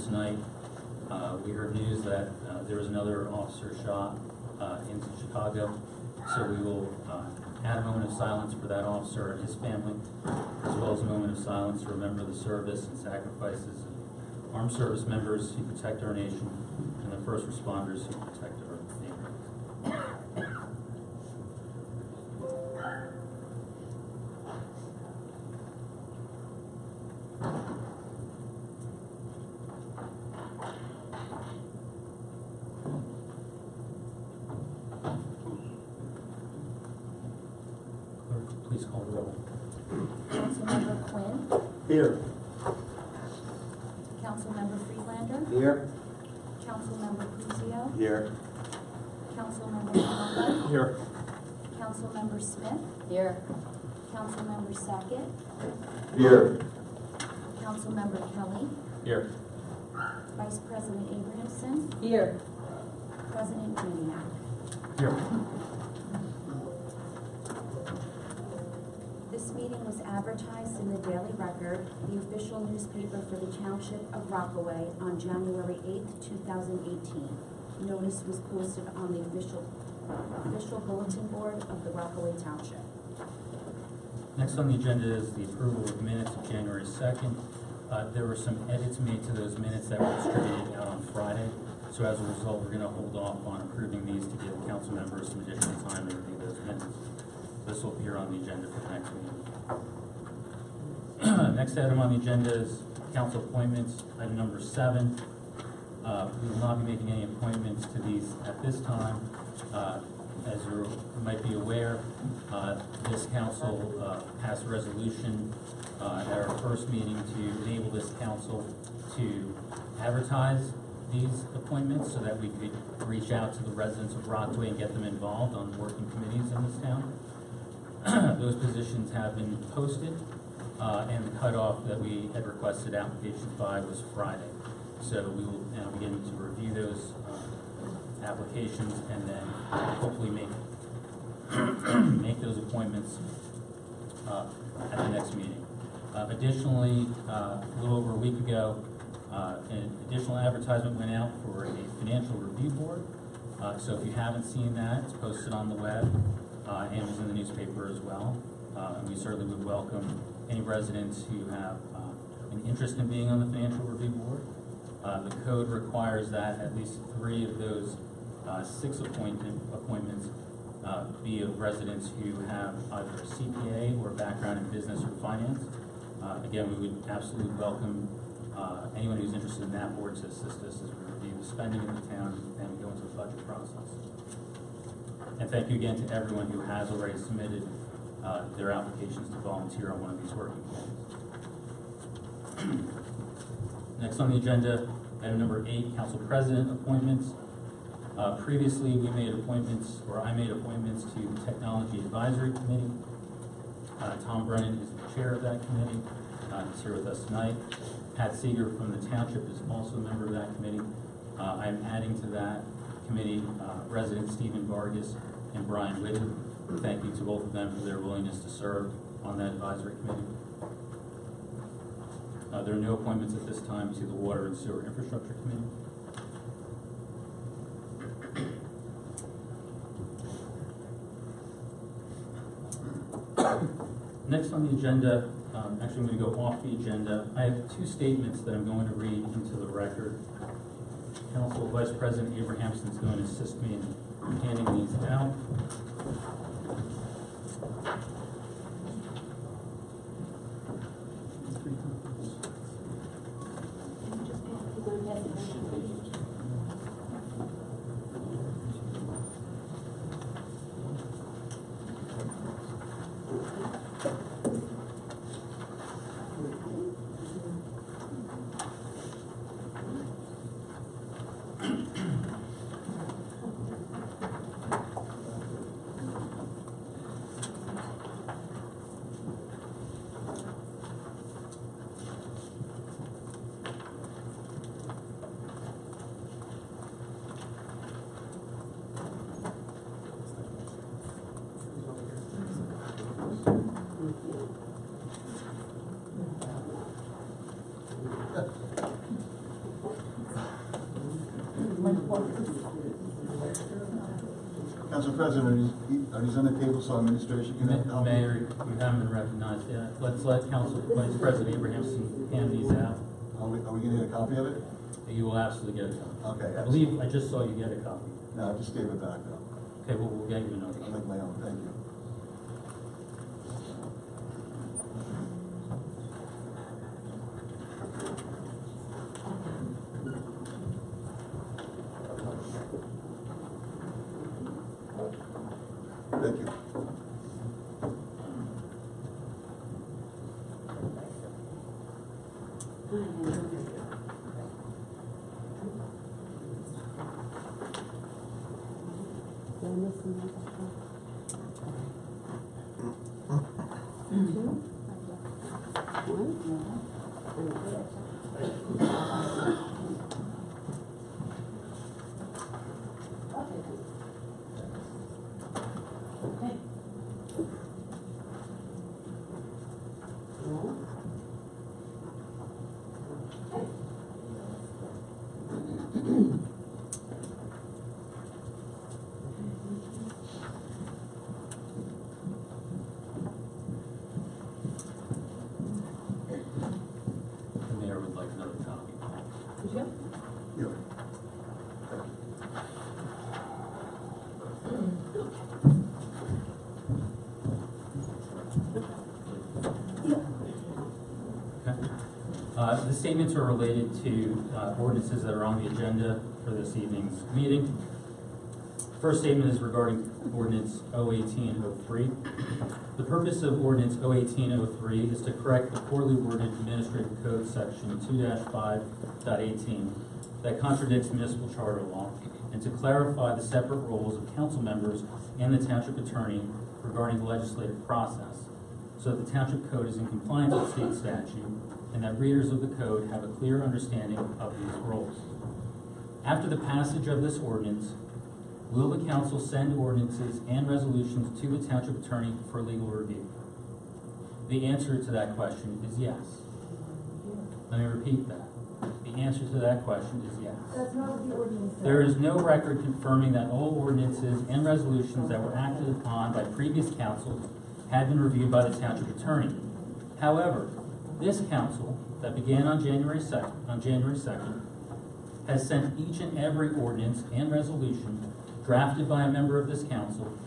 tonight. We heard news that there was another officer shot into Chicago, so we will add a moment of silence for that officer and his family, as well as a moment of silence to remember the service and sacrifices of armed service members who protect our nation and the first responders who protect our neighborhoods. Clerk, please call the roll. Councilmember Quinn. Here. Councilmember Friedlander. Here. Councilmember Cruzio. Here. Councilmember Palumbo. Here. Councilmember Smith. Here. Councilmember Sackett. Here. Councilmember Kelly. Here. Vice President Abrahamson. Here. President Maniac. Here. This meeting was advertised in the Daily Record, the official newspaper for the Township of Rockaway, on January 8th, 2018. Notice was posted on the official bulletin board of the Rockaway Township. Next on the agenda is the approval of minutes of January 2nd. There were some edits made to those minutes that were distributed out on Friday. So as a result, we're going to hold off on approving these to give council members some additional time to review those minutes. This will appear on the agenda for the next meeting. Next item on the agenda is council appointments. Item number 7. We will not be making any appointments to these at this time. As you might be aware, this council passed a resolution at our first meeting to enable this council to advertise these appointments so that we could reach out to the residents of Rockaway and get them involved on working committees in this town. Those positions have been posted, and the cutoff that we had requested applications by was Friday. So we will now begin to review those applications and then hopefully make those appointments at the next meeting. Additionally, a little over a week ago, an additional advertisement went out for a financial review board. So if you haven't seen that, it's posted on the web and is in the newspaper as well. And we certainly would welcome any residents who have an interest in being on the financial review board. The code requires that at least 3 of those 6 appointments be of residents who have either a CPA or a background in business or finance. Again, we would absolutely welcome anyone who's interested in that board to assist us as we review the spending in the town and go into the budget process. And thank you again to everyone who has already submitted their applications to volunteer on one of these working committees. Next on the agenda, item number 8, council president appointments. Previously, we made appointments, or I made appointments to the Technology Advisory Committee. Tom Brennan is the chair of that committee. He's here with us tonight. Pat Seeger from the township is also a member of that committee. I'm adding to that committee residents Stephen Vargas and Brian Whitten. Thank you to both of them for their willingness to serve on that advisory committee. There are no appointments at this time to the Water and Sewer Infrastructure Committee. Next on the agenda, actually I'm going to go off the agenda. I have 2 statements that I'm going to read into the record. Council Vice President Abrahamson is going to assist me in handing these out. Council President, are these on the table so administration can have a copy? Mayor, you haven't been recognized yet. Let's let Council Vice President Abrahamson hand these out. Are we getting a copy of it? You will absolutely get a copy. Okay. I believe I just saw you get a copy. No, I just gave it back though. Okay, well, we'll get you another. I'll make my own, thank you. Thank you. The mayor would like another copy. Yeah. Okay. The statements are related to ordinances that are on the agenda for this evening's meeting. First statement is regarding ordinance 01803. The purpose of ordinance 01803 is to correct the poorly worded administrative code section 2-5.18 that contradicts municipal charter law, and to clarify the separate roles of council members and the township attorney regarding the legislative process, so that the township code is in compliance with state statute, and that readers of the code have a clear understanding of these roles. After the passage of this ordinance, will the council send ordinances and resolutions to the township attorney for legal review? The answer to that question is yes. Let me repeat that. The answer to that question is yes. That's not what the ordinance says. There is no record confirming that all ordinances and resolutions that were acted upon by previous councils had been reviewed by the township attorney. However, this council, that began on January 2nd, has sent each and every ordinance and resolution drafted by a member of this council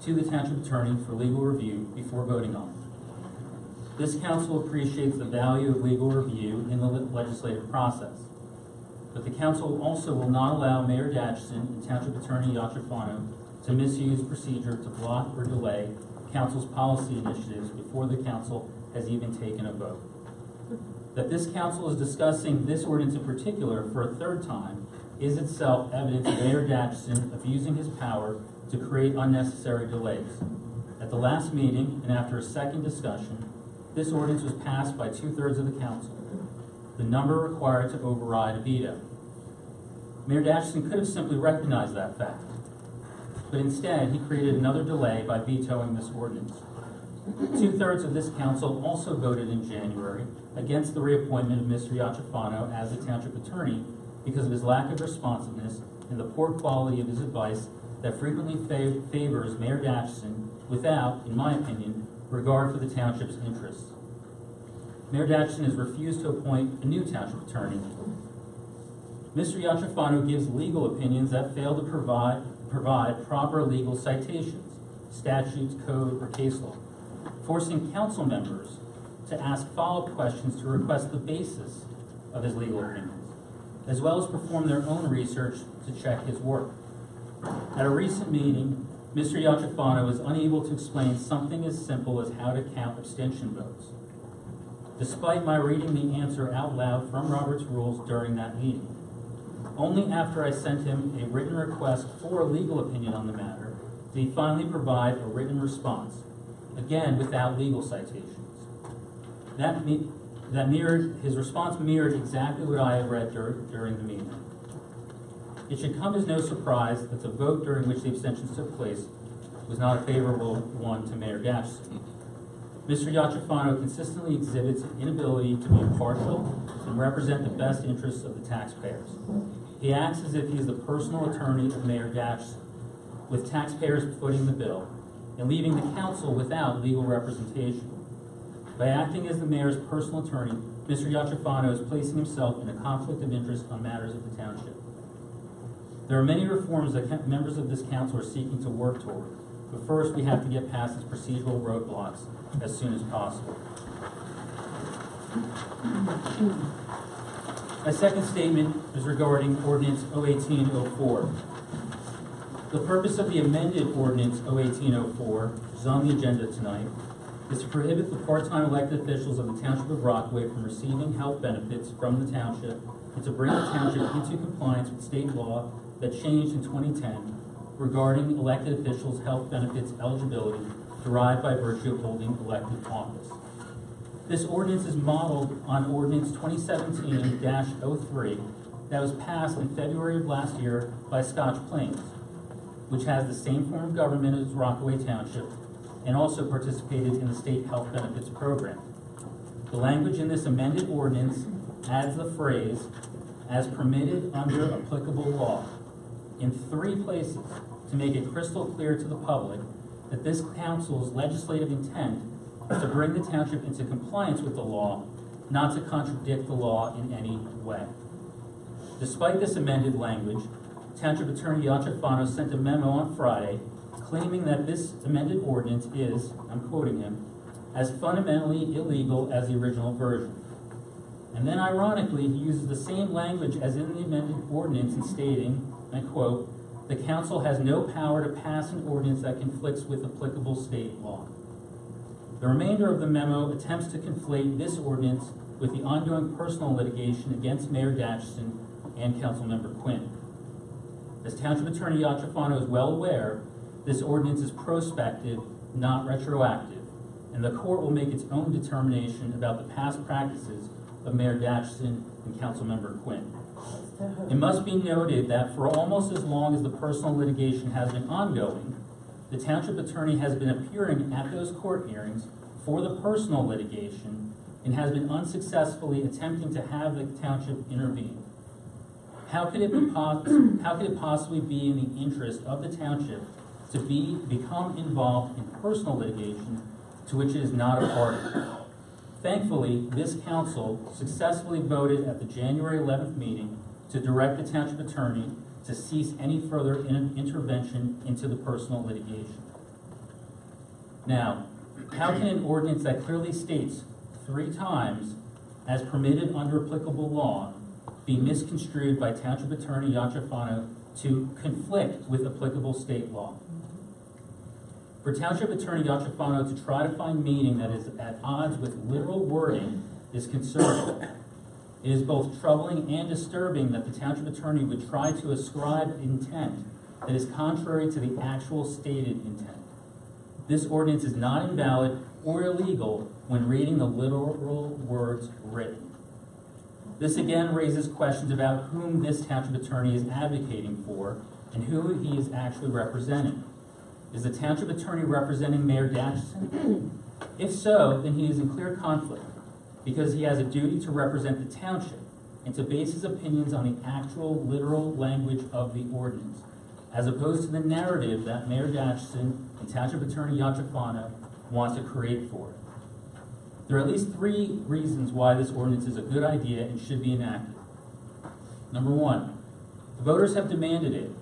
to the township attorney for legal review before voting on it. This council appreciates the value of legal review in the legislative process, but the council also will not allow Mayor Datchison and Township Attorney Yachafano to misuse procedure to block or delay council's policy initiatives before the council has even taken a vote. That this council is discussing this ordinance in particular for a third time is itself evidence of Mayor Datchison abusing his power to create unnecessary delays. At the last meeting, and after a second discussion, this ordinance was passed by 2/3 of the council, the number required to override a veto. Mayor Datchison could have simply recognized that fact, but instead he created another delay by vetoing this ordinance. 2/3 of this council also voted in January against the reappointment of Mr. Yachafano as the township attorney because of his lack of responsiveness and the poor quality of his advice that frequently favors Mayor Datchison without, in my opinion, regard for the township's interests. Mayor Datchison has refused to appoint a new township attorney. Mr. Yachafano gives legal opinions that fail to provide proper legal citations, statutes, code, or case law, forcing council members to ask follow-up questions to request the basis of his legal opinions, as well as perform their own research to check his work. At a recent meeting, Mr. Yachafano was unable to explain something as simple as how to count abstention votes, despite my reading the answer out loud from Robert's Rules during that meeting. Only after I sent him a written request for a legal opinion on the matter did he finally provide a written response, again without legal citations. His response mirrored exactly what I had read during the meeting. It should come as no surprise that the vote during which the abstentions took place was not a favorable one to Mayor Datchison. Mr. Yachafano consistently exhibits an inability to be impartial and represent the best interests of the taxpayers. He acts as if he is the personal attorney of Mayor Datchison. with taxpayers footing the bill, and leaving the council without legal representation. By acting as the mayor's personal attorney, Mr. Yachafano is placing himself in a conflict of interest on matters of the township. There are many reforms that members of this council are seeking to work toward, but first we have to get past these procedural roadblocks as soon as possible. My second statement is regarding Ordinance 01804. The purpose of the amended Ordinance 01804, which is on the agenda tonight, is to prohibit the part-time elected officials of the Township of Rockaway from receiving health benefits from the township and to bring the township into compliance with state law that changed in 2010 regarding elected officials' health benefits eligibility derived by virtue of holding elected office. This ordinance is modeled on Ordinance 2017-03 that was passed in February of last year by Scotch Plains, which has the same form of government as Rockaway Township and also participated in the state health benefits program. The language in this amended ordinance adds the phrase, "as permitted under applicable law," in 3 places to make it crystal clear to the public that this council's legislative intent is to bring the township into compliance with the law, not to contradict the law in any way. Despite this amended language, Township Attorney Yachafano sent a memo on Friday claiming that this amended ordinance is, I'm quoting him, "as fundamentally illegal as the original version." And then ironically, he uses the same language as in the amended ordinance in stating, I quote, "the council has no power to pass an ordinance that conflicts with applicable state law." The remainder of the memo attempts to conflate this ordinance with the ongoing personal litigation against Mayor Datchison and Councilmember Quinn. As Township Attorney Yachafano is well aware, this ordinance is prospective, not retroactive, and the court will make its own determination about the past practices of Mayor Datchison and Councilmember Quinn. It must be noted that for almost as long as the personal litigation has been ongoing, the Township Attorney has been appearing at those court hearings for the personal litigation and has been unsuccessfully attempting to have the Township intervene. How could it possibly be in the interest of the Township to become involved in personal litigation to which it is not a party? Thankfully, this council successfully voted at the January 11th meeting to direct the Township Attorney to cease any further intervention into the personal litigation. Now, how can an ordinance that clearly states 3 times, "as permitted under applicable law," be misconstrued by Township Attorney Yachafano to conflict with applicable state law? For Township Attorney Yachafano to try to find meaning that is at odds with literal wording is concerning. It is both troubling and disturbing that the Township Attorney would try to ascribe intent that is contrary to the actual stated intent. This ordinance is not invalid or illegal when reading the literal words written. This again raises questions about whom this Township Attorney is advocating for and who he is actually representing. Is the Township Attorney representing Mayor Datchison? If so, then he is in clear conflict because he has a duty to represent the township and to base his opinions on the actual literal language of the ordinance, as opposed to the narrative that Mayor Datchison and Township Attorney Yachafano want to create for it. There are at least 3 reasons why this ordinance is a good idea and should be enacted. Number 1, the voters have demanded it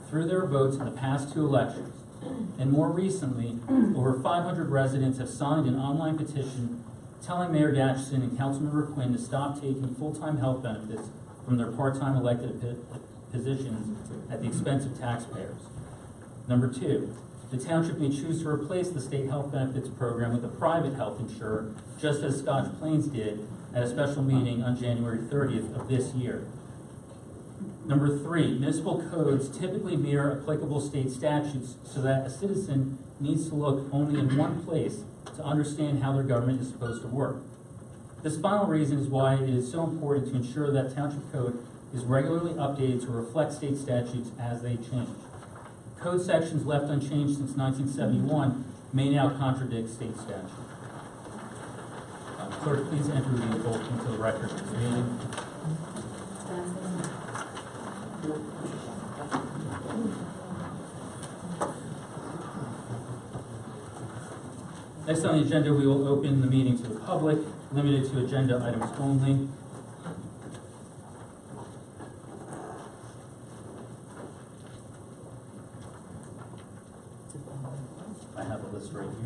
through their votes in the past 2 elections. And more recently, over 500 residents have signed an online petition telling Mayor Datchison and Councilmember Quinn to stop taking full-time health benefits from their part-time elected positions at the expense of taxpayers. Number 2, the township may choose to replace the state health benefits program with a private health insurer, just as Scotch Plains did at a special meeting on January 30th of this year. Number 3, municipal codes typically mirror applicable state statutes so that a citizen needs to look only in one place to understand how their government is supposed to work. This final reason is why it is so important to ensure that township code is regularly updated to reflect state statutes as they change. Code sections left unchanged since 1971 may now contradict state statute. Clerk, please enter the vote into the record of this meeting. Next on the agenda, we will open the meeting to the public, limited to agenda items only. I have a list right here.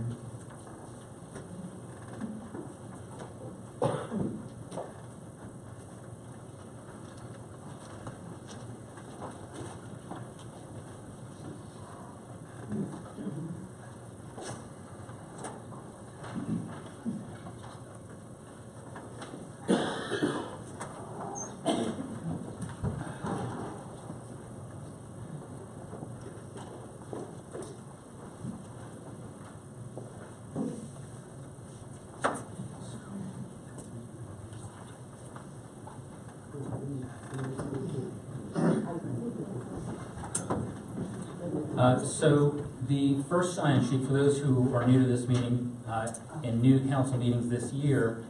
So the first sign-in sheet, for those who are new to this meeting and new council meetings this year,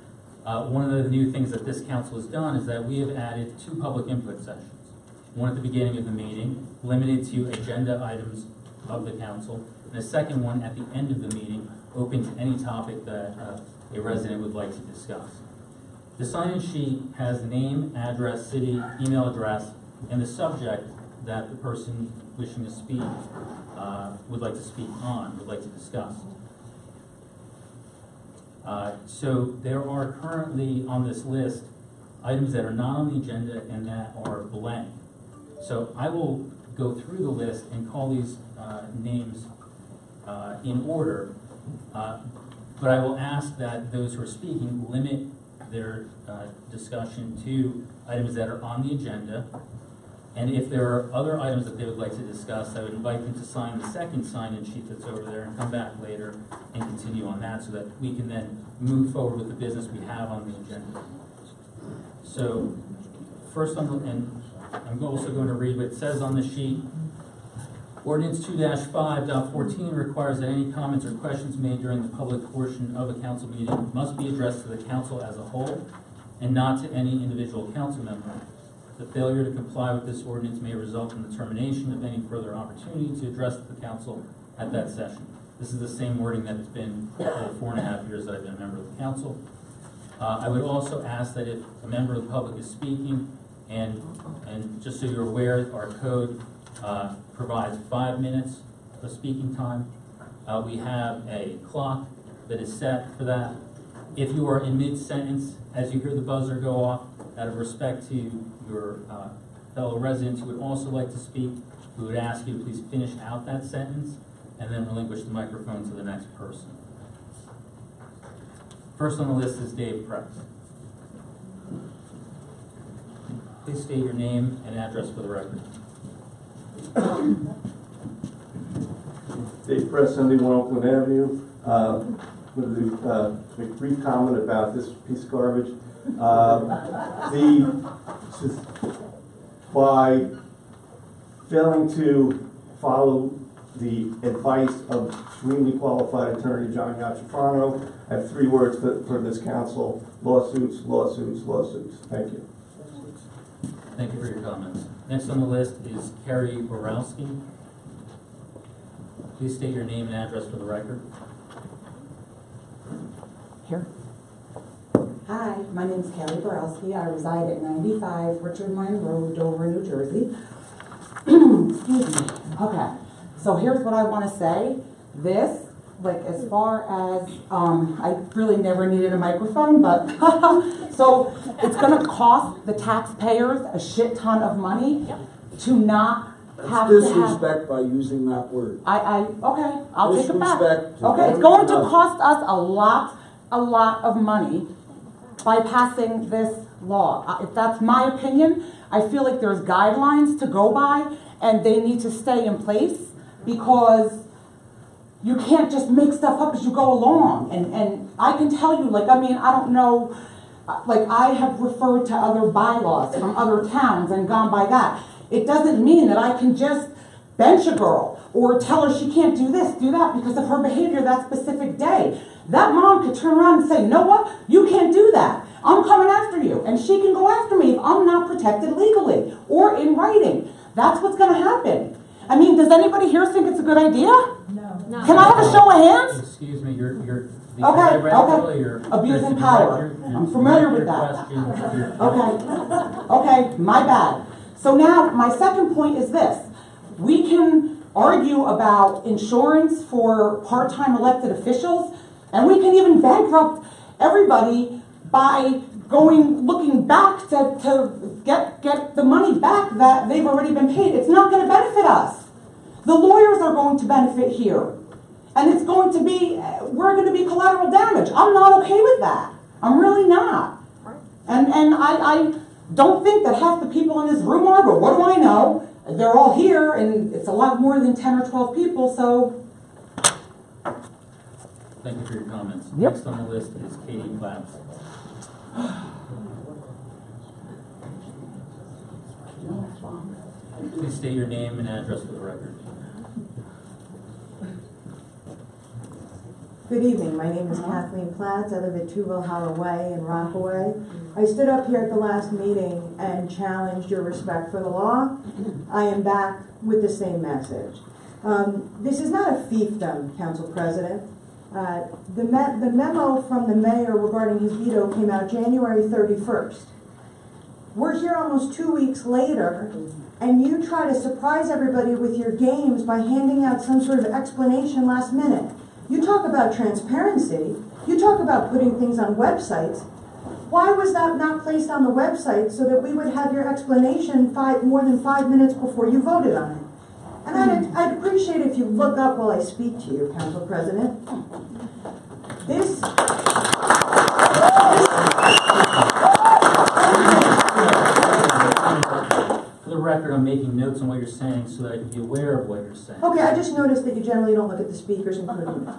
one of the new things that this council has done is that we have added 2 public input sessions. One at the beginning of the meeting, limited to agenda items of the council, and a second one at the end of the meeting, open to any topic that a resident would like to discuss. The sign-in sheet has name, address, city, email address, and the subject that the person wishing to speak would like to speak on, would like to discuss. So there are currently on this list items that are not on the agenda and that are blank. So I will go through the list and call these names in order, but I will ask that those who are speaking limit their discussion to items that are on the agenda. And if there are other items that they would like to discuss, I would invite them to sign the second sign-in sheet that's over there and come back later and continue on that so that we can then move forward with the business we have on the agenda. So first on the, and I'm also going to read what it says on the sheet. Ordinance 2-5.14 requires that any comments or questions made during the public portion of a council meeting must be addressed to the council as a whole and not to any individual council member. The failure to comply with this ordinance may result in the termination of any further opportunity to address the council at that session. This is the same wording that it's been for the 4.5 years that I've been a member of the council. I would also ask that if a member of the public is speaking, and just so you're aware, our code provides 5 minutes of speaking time. We have a clock that is set for that. If you are in mid-sentence, as you hear the buzzer go off, out of respect to your fellow residents who would also like to speak, we would ask you to please finish out that sentence and then relinquish the microphone to the next person. First on the list is Dave Press. Please state your name and address for the record. Dave Press, 71 Oakland Avenue. With a brief comment about this piece of garbage. By failing to follow the advice of extremely qualified attorney John Yachafano, I have 3 words for this council: lawsuits, lawsuits, lawsuits. Thank you. Thank you for your comments. Next on the list is Carrie Borowski. Please state your name and address for the record. Here. Hi, my name is Kelly Borowski. I reside at 95 Richard Mine Road, Dover, New Jersey. Excuse me. Okay, so here's what I want to say. This, like, as far as, I really never needed a microphone, but, so it's going to cost the taxpayers a shit ton of money to not have to have... Disrespect by using that word. Okay, I'll take it back. Disrespect. Okay, it's going to cost us a lot of money by passing this law. If that's my opinion, I feel like there's guidelines to go by and they need to stay in place because you can't just make stuff up as you go along. And I can tell you, like, I mean, I don't know, like, I have referred to other bylaws from other towns and gone by that. It doesn't mean that I can just bench a girl or tell her she can't do this, do that because of her behavior that specific day. That mom could turn around and say, you know what, you can't do that. I'm coming after you. And she can go after me if I'm not protected legally or in writing. That's what's going to happen. I mean, does anybody here think it's a good idea? No. Can I have a show of hands? Excuse me, you're Okay, I read okay. earlier, Abusing Mr. power. Director, I'm familiar with your that. question- Okay, my bad. So now, my second point is this. We can argue about insurance for part-time elected officials, and we can even bankrupt everybody by looking back to get the money back that they've already been paid. It's not going to benefit us. The lawyers are going to benefit here. And it's going to be, we're going to be collateral damage. I'm not okay with that. I'm really not. And I don't think that half the people in this room are, but what do I know? They're all here, and it's a lot more than 10 or 12 people, so. Thank you for your comments. Yep. Next on the list is Katie Claps. Please state your name and address for the record. Good evening. My name is Kathleen Platts. I live at 2 Valhalla Way in Rockaway. I stood up here at the last meeting and challenged your respect for the law. I am back with the same message. This is not a fiefdom, Council President. The memo from the mayor regarding his veto came out January 31st. We're here almost 2 weeks later, and you try to surprise everybody with your games by handing out some sort of explanation last minute. You talk about transparency. You talk about putting things on websites. Why was that not placed on the website so that we would have your explanation more than 5 minutes before you voted on it? And I'd appreciate if you look up while I speak to you, Council President. For the record, I'm making notes on what you're saying so that I can be aware of what you're saying. Okay, I just noticed that you generally don't look at the speakers, including me.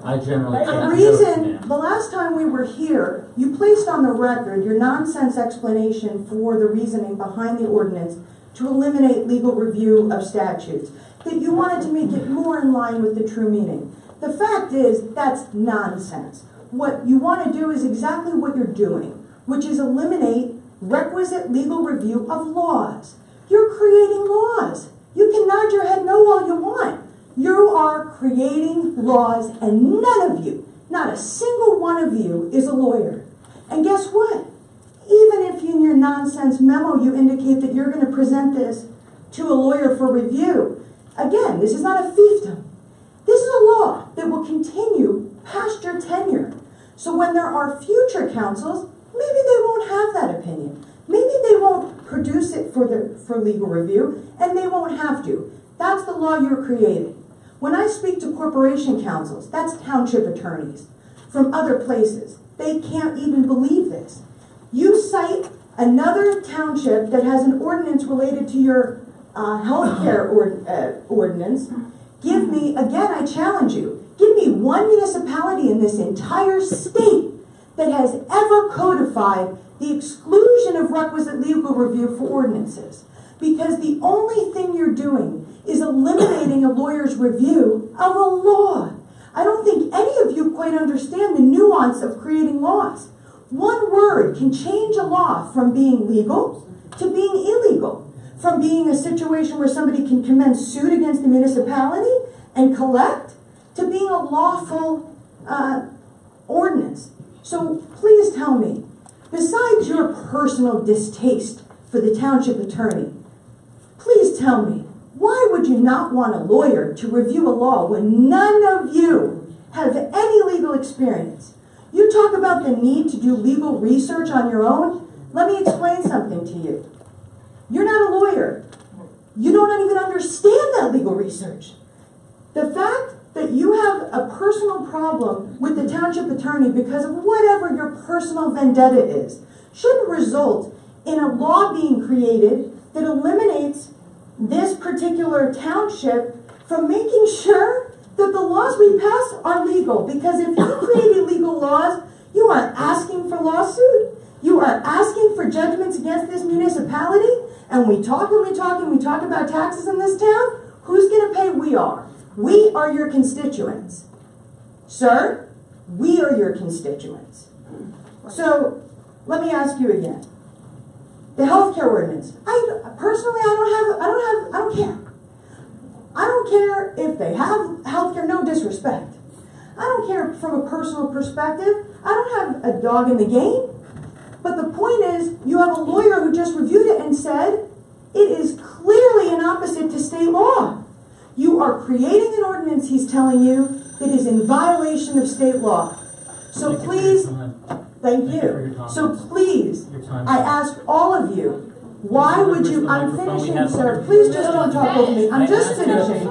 I generally take The notes, reason, ma'am. the last time we were here, you placed on the record your nonsense explanation for the reasoning behind the ordinance to eliminate legal review of statutes, that you wanted to make it more in line with the true meaning. The fact is, that's nonsense. What you want to do is exactly what you're doing, which is eliminate requisite legal review of laws. You're creating laws. You can nod your head no all you want. You are creating laws, and none of you, not a single one of you, is a lawyer. And guess what? Even if in your nonsense memo you indicate that you're going to present this to a lawyer for review, again, this is not a fiefdom. This is a law that will continue past your tenure. So when there are future councils, maybe they won't have that opinion. Maybe they won't produce it for legal review, and they won't have to. That's the law you're creating. When I speak to corporation councils, that's township attorneys from other places. They can't even believe this. You cite another township that has an ordinance related to your health care ordinance. Give me, again, I challenge you, give me one municipality in this entire state that has ever codified the exclusion of requisite legal review for ordinances. Because the only thing you're doing is eliminating a lawyer's review of a law. I don't think any of you quite understand the nuance of creating laws. One word can change a law from being legal to being illegal, from being a situation where somebody can commence suit against the municipality and collect, to being a lawful ordinance. So please tell me, besides your personal distaste for the township attorney, please tell me, why would you not want a lawyer to review a law when none of you have any legal experience? You talk about the need to do legal research on your own. Let me explain something to you. You're not a lawyer. You don't even understand that legal research. The fact that you have a personal problem with the township attorney because of whatever your personal vendetta is shouldn't result in a law being created that eliminates this particular township from making sure that the laws we pass are legal. Because if you create illegal laws, you are asking for lawsuit, you are asking for judgments against this municipality, and we talk about taxes in this town. Who's going to pay? We are. We are your constituents. Sir, we are your constituents. So, let me ask you again. The healthcare ordinance. Personally, I don't care. I don't care if they have healthcare, no disrespect. I don't care from a personal perspective. I don't have a dog in the game. But the point is, you have a lawyer who just reviewed it and said it is clearly an opposite to state law. You are creating an ordinance, he's telling you, that is in violation of state law. So please, thank you. So please, I ask all of you, why would you, I'm finishing, sir, please just don't talk over me, I'm just finishing.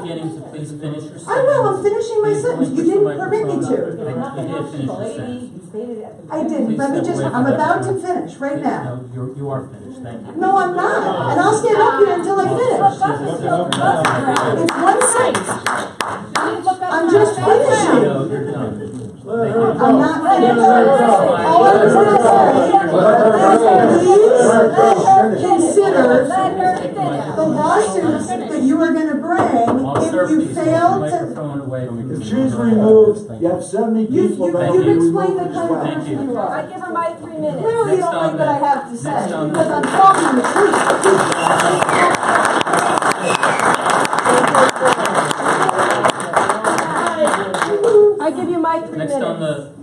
Please finish your sentence. I will, I'm finishing my sentence, you didn't permit me to. You did finish your sentence. I didn't, let me just, I'm about to finish right now. No, you are finished, thank you. No, I'm not, and I'll stand up here until I finish. It's 1 sentence. I'm just finishing. No, you're done. I'm not finished. All I'm going to say is, please consider the lawsuits that you are going to bring if you fail to. The tree's removed, you have 70 people that You've explained the kind of Thank person you. you are. I give her my 3 minutes. Clearly you don't like what I have to say, next on the- because I'm talking the truth. I give you my 3 minutes.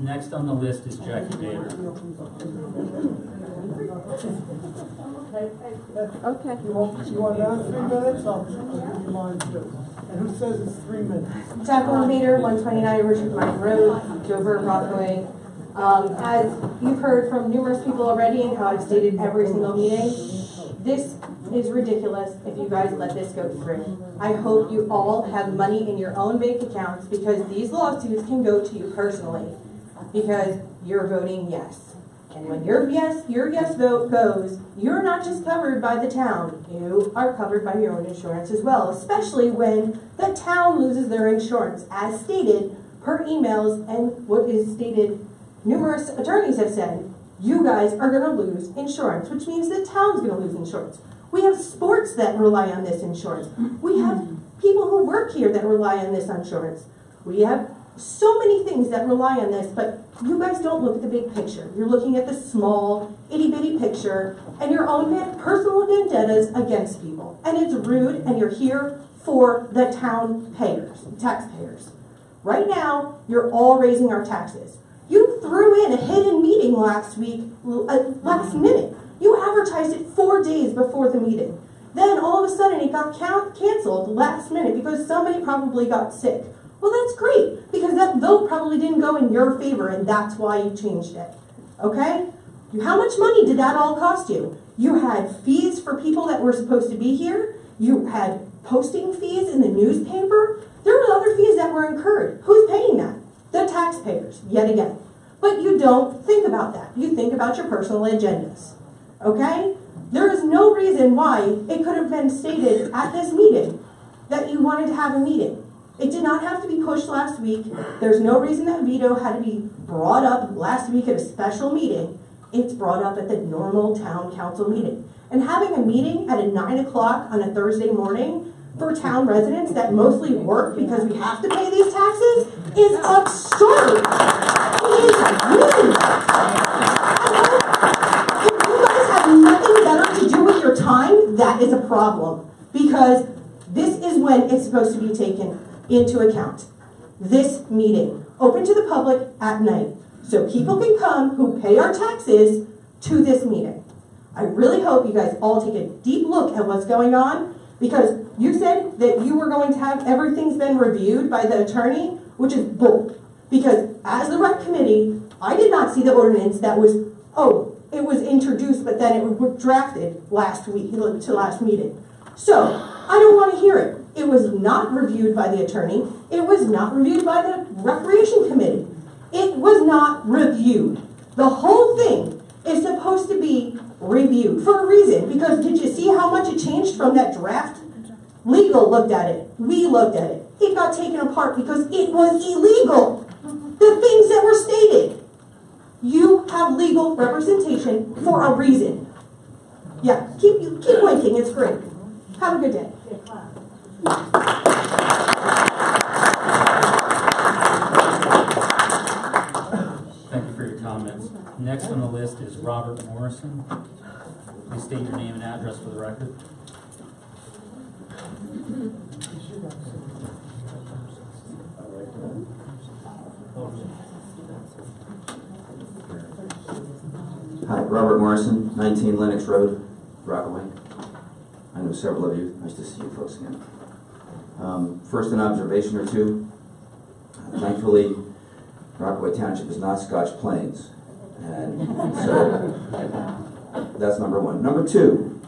Next on the list is Jackie Bader. Okay. You want another 3 minutes? I'll give you mine too. And who says it's 3 minutes? Jacqueline Bader, 129 Richard Mine Road, Dover, Rockaway. As you've heard from numerous people already, and how I've stated every single meeting, this is ridiculous if you guys let this go through. I hope you all have money in your own bank accounts, because these lawsuits can go to you personally, because you're voting yes. And when your yes vote goes, you're not just covered by the town, you are covered by your own insurance as well, especially when the town loses their insurance, as stated per emails and what is stated, numerous attorneys have said, you guys are going to lose insurance, which means the town's going to lose insurance. We have sports that rely on this insurance. We have people who work here that rely on this insurance. We have so many things that rely on this, but you guys don't look at the big picture. You're looking at the small, itty-bitty picture and your own personal vendettas against people. And it's rude, and you're here for the taxpayers. Right now, you're all raising our taxes. You threw in a hidden meeting last week, last minute. You advertised it 4 days before the meeting. Then all of a sudden it got canceled last minute because somebody probably got sick. Well, that's great, because that vote probably didn't go in your favor, and that's why you changed it. Okay? How much money did that all cost you? You had fees for people that were supposed to be here. You had posting fees in the newspaper. There were other fees that were incurred. Who's paying that? The taxpayers, yet again. But you don't think about that. You think about your personal agendas. Okay? There is no reason why it could have been stated at this meeting that you wanted to have a meeting. It did not have to be pushed last week. There's no reason that veto had to be brought up last week at a special meeting. It's brought up at the normal town council meeting. And having a meeting at 9 o'clock on a Thursday morning for town residents that mostly work because we have to pay these taxes is absurd. It is rude. If you guys have nothing better to do with your time, that is a problem. Because this is when it's supposed to be taken into account. This meeting, open to the public at night, so people can come who pay our taxes to this meeting. I really hope you guys all take a deep look at what's going on, because you said that you were going to have everything's been reviewed by the attorney, which is bull. Because as the rec committee, I did not see the ordinance that was, it was introduced, but then it was drafted last week, to last meeting. So, I don't want to hear it. It was not reviewed by the attorney. It was not reviewed by the recreation committee. It was not reviewed. The whole thing is supposed to be reviewed for a reason. Because did you see how much it changed from that draft? Legal looked at it. We looked at it. It got taken apart because it was illegal. The things that were stated. You have legal representation for a reason. Yeah, keep winking. It's great. Have a good day. Thank you for your comments. Next on the list is Robert Morrison. Please state your name and address for the record. Hi, Robert Morrison, 19 Lennox Road, Rockaway. I know several of you. Nice to see you folks again. First, an observation or two. Thankfully, Rockaway Township is not Scotch Plains. And so, that's number one. Number two,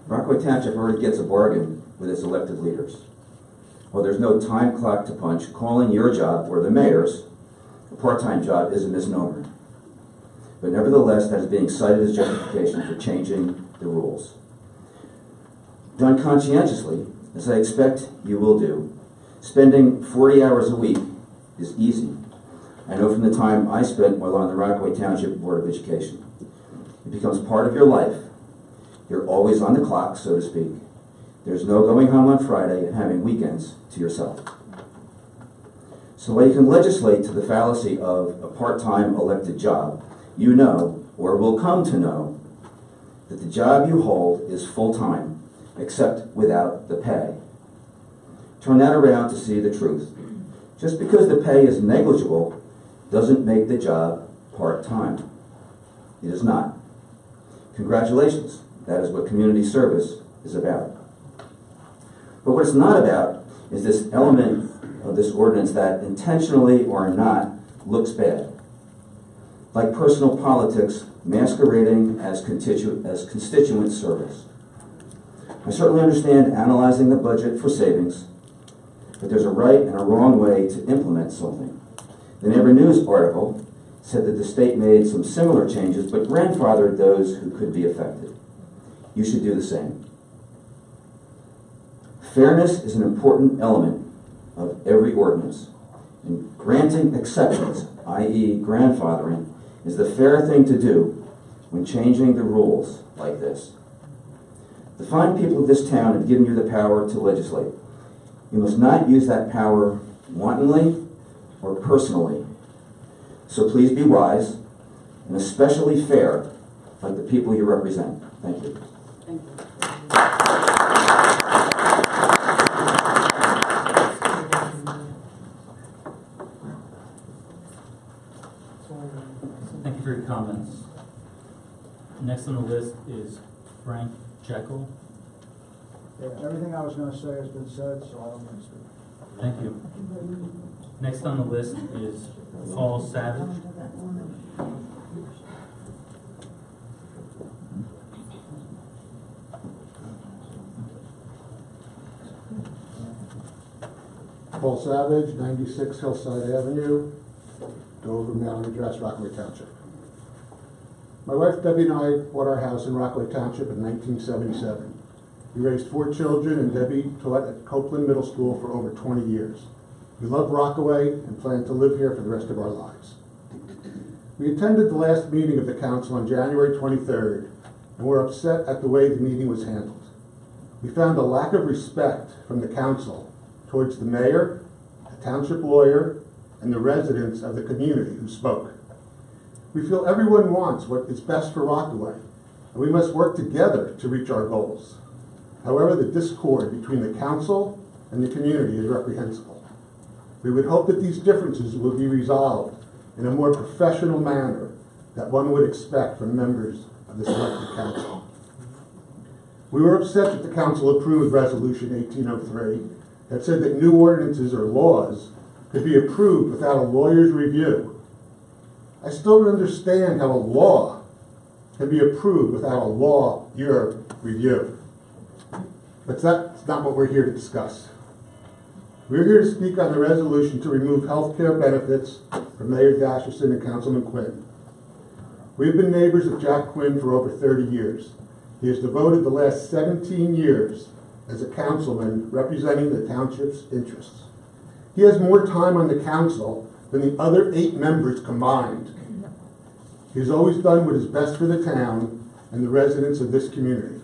Rockaway Township already gets a bargain with its elected leaders. Well, there's no time clock to punch. Calling your job, or the mayor's, a part-time job is a misnomer. But nevertheless, that is being cited as justification for changing the rules. Done conscientiously, as I expect you will do, spending 40 hours a week is easy. I know from the time I spent while on the Rockaway Township Board of Education. It becomes part of your life. You're always on the clock, so to speak. There's no going home on Friday and having weekends to yourself. So while you can legislate to the fallacy of a part-time elected job, you know, or will come to know, that the job you hold is full-time, except without the pay. Turn that around to see the truth. Just because the pay is negligible doesn't make the job part-time. It is not. Congratulations. That is what community service is about. But what it's not about is this element of this ordinance that, intentionally or not, looks bad. Like personal politics masquerading as constituent service. I certainly understand analyzing the budget for savings, but there's a right and a wrong way to implement something. The Neighbor News article said that the state made some similar changes, but grandfathered those who could be affected. You should do the same. Fairness is an important element of every ordinance, and granting exceptions, i.e. grandfathering, is the fair thing to do when changing the rules like this. The fine people of this town have given you the power to legislate. You must not use that power wantonly or personally. So please be wise and especially fair, like the people you represent. Thank you. Thank you. Thank you for your comments. Next on the list is Frank Jekyll. Yeah, everything I was gonna say has been said, so I don't want to speak. Thank you. Next on the list is Paul Savage. Paul Savage, 96 Hillside Avenue, Dover, mailing address, Rockaway Township. My wife Debbie and I bought our house in Rockaway Township in 1977. We raised 4 children, and Debbie taught at Copeland Middle School for over 20 years. We love Rockaway and plan to live here for the rest of our lives. We attended the last meeting of the council on January 23rd, and were upset at the way the meeting was handled. We found a lack of respect from the council towards the mayor, the township lawyer, and the residents of the community who spoke. We feel everyone wants what is best for Rockaway, and we must work together to reach our goals. However, the discord between the council and the community is reprehensible. We would hope that these differences will be resolved in a more professional manner that one would expect from members of this elected council. We were upset that the council approved Resolution 1803 that said that new ordinances or laws could be approved without a lawyer's review. I still don't understand how a law can be approved without a lawyer review. But that's not what we're here to discuss. We're here to speak on the resolution to remove health care benefits from Mayor Dasherson and Councilman Quinn. We've been neighbors of Jack Quinn for over 30 years. He has devoted the last 17 years as a councilman representing the township's interests. He has more time on the council than the other 8 members combined. He has always done what is best for the town and the residents of this community.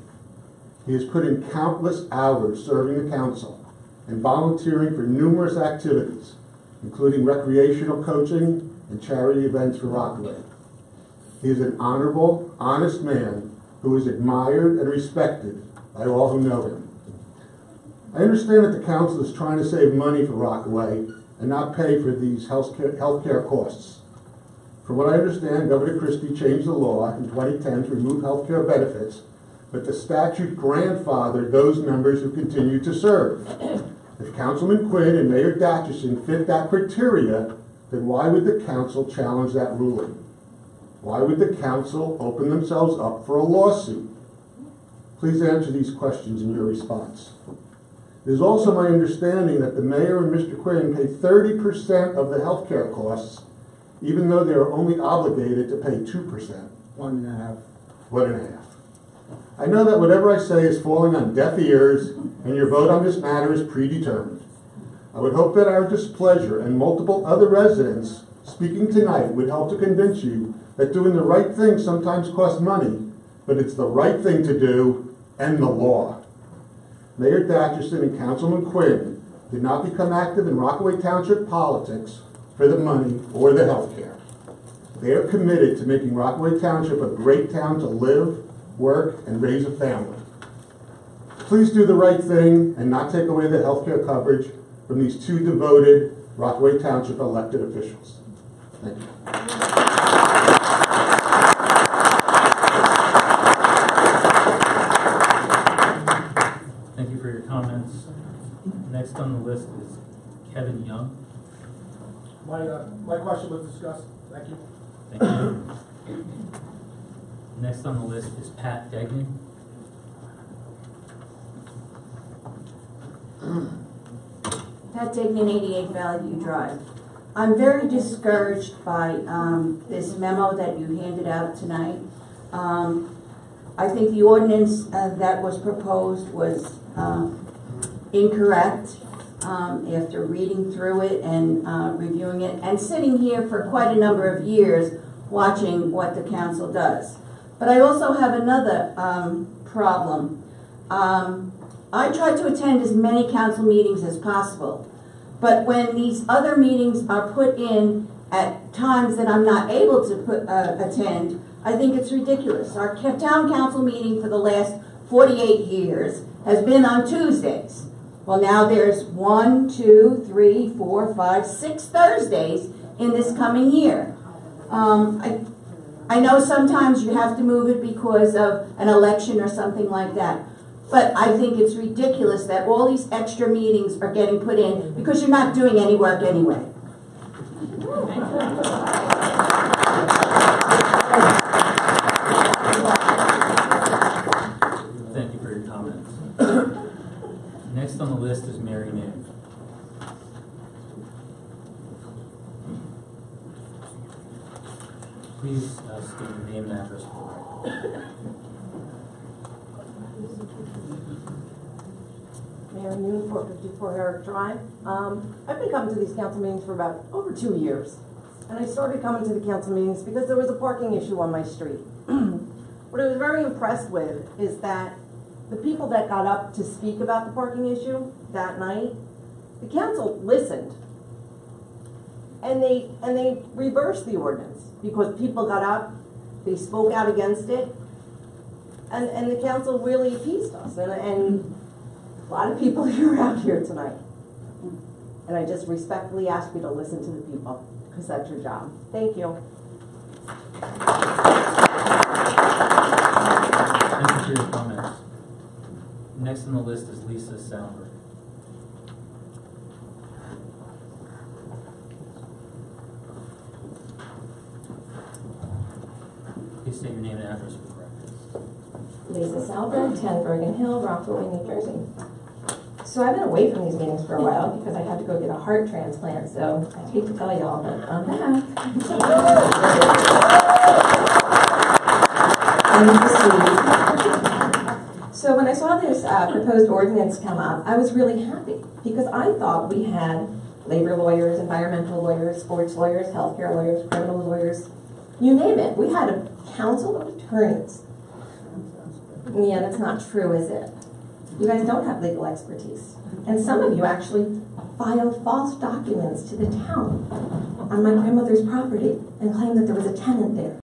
He has put in countless hours serving the council and volunteering for numerous activities, including recreational coaching and charity events for Rockaway. He is an honorable, honest man who is admired and respected by all who know him. I understand that the council is trying to save money for Rockaway and not pay for these healthcare costs. From what I understand, Governor Christie changed the law in 2010 to remove healthcare benefits, but the statute grandfathered those members who continue to serve. If Councilman Quinn and Mayor Datcherson fit that criteria, then why would the council challenge that ruling? Why would the council open themselves up for a lawsuit? Please answer these questions in your response. It is also my understanding that the mayor and Mr. Quinn pay 30% of the health care costs, even though they are only obligated to pay 2%. 1.5. 1.5. I know that whatever I say is falling on deaf ears, and your vote on this matter is predetermined. I would hope that our displeasure and multiple other residents speaking tonight would help to convince you that doing the right thing sometimes costs money, but it's the right thing to do and the law. Mayor Datcherson and Councilman Quinn did not become active in Rockaway Township politics for the money or the health care. They are committed to making Rockaway Township a great town to live, work, and raise a family. Please do the right thing and not take away the health care coverage from these two devoted Rockaway Township elected officials. Thank you. Thank you for your comments. Next on the list is Kevin Young. My question was discussed. Thank you. Thank you. Next on the list is Pat Degnan. Pat Degnan, 88 Valley View Drive. I'm very discouraged by this memo that you handed out tonight. I think the ordinance that was proposed was incorrect after reading through it and reviewing it and sitting here for quite a number of years watching what the council does. But I also have another problem. I try to attend as many council meetings as possible, but when these other meetings are put in at times that I'm not able to attend, I think it's ridiculous. Our town council meeting for the last 48 years has been on Tuesdays. Well, now there's 1, 2, 3, 4, 5, 6 Thursdays in this coming year. I know sometimes you have to move it because of an election or something like that. But I think it's ridiculous that all these extra meetings are getting put in because you're not doing any work anyway. Thank you for your comments. Next on the list is Mary Nave. Please state your name and address for the record. Mary Noon, 454 Herrick Drive. I've been coming to these council meetings for about over 2 years. And I started coming to the council meetings because there was a parking issue on my street. What I was very impressed with is that the people that got up to speak about the parking issue that night, the council listened. And they reversed the ordinance because people got up, they spoke out against it, and the council really appeased us. And a lot of people are out here tonight. And I just respectfully ask you to listen to the people, because that's your job. Thank you. Thank you for your comments. Next on the list is Lisa Salver. Please state your name and address for the record. Lisa Salver, 10 Bergen Hill, Rockaway, New Jersey. So I've been away from these meetings for a while because I had to go get a heart transplant, so I hate to tell y'all, but I'm back. So when I saw this proposed ordinance come up, I was really happy because I thought we had labor lawyers, environmental lawyers, sports lawyers, healthcare lawyers, criminal lawyers, you name it. We had a council of attorneys. Yeah, that's not true, is it? You guys don't have legal expertise. And some of you actually filed false documents to the town on my grandmother's property and claimed that there was a tenant there.